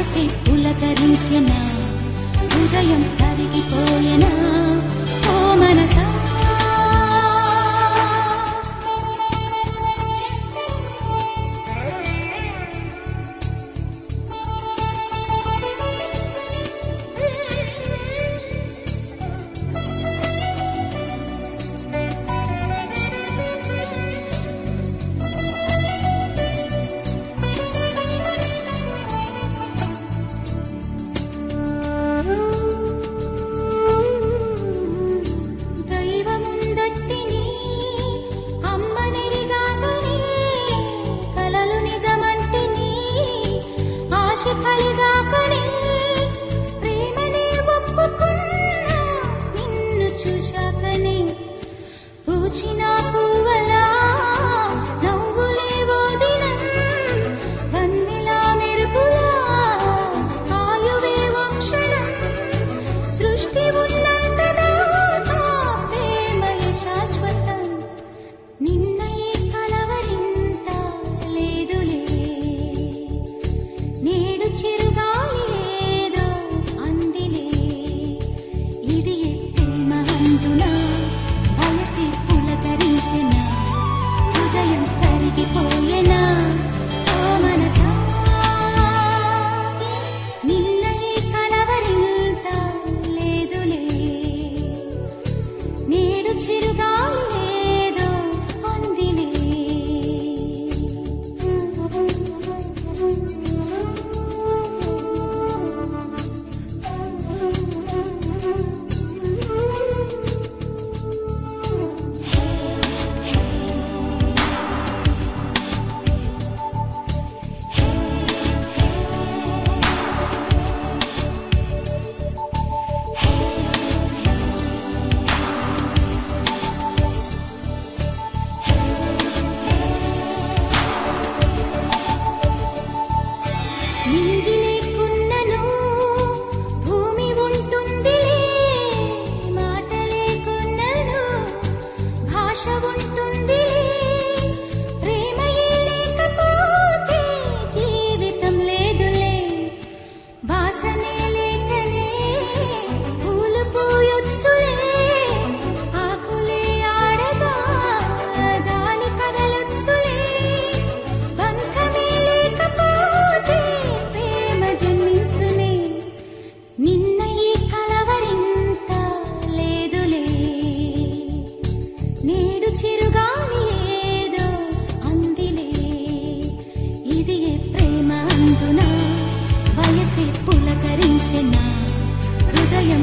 వయసి పులకరించెనా హృదయం కరిగిపోయెనా ఓ మనసా ప్రేమనే ఒప్పుకున్నా నిన్ను చూశాకనే పూచిన పువ్వలా నవ్వులే ఓదినం వన్నెలా మెరుపులా ఆయువే క్షణం సృష్టి ఉన్నంతదాకా ప్రేమయే శాశ్వతం నిన్న ఈ కలవరింత లేదులే నేడు చిరుగాలి ఏదో అందిలే ఇది ప్రేమ అందునా వయసి పులకరించెనా హృదయం కరిగిపోయెనా ఓ మనసా నిన్న ఈ కలవరింత లేదులే నేడు చిరుగాలి ఏదో అందిలే చిరుగాలి ఏదో అందిలే ఇది ప్రేమ అందునా వయసి పులకరించెనా హృదయం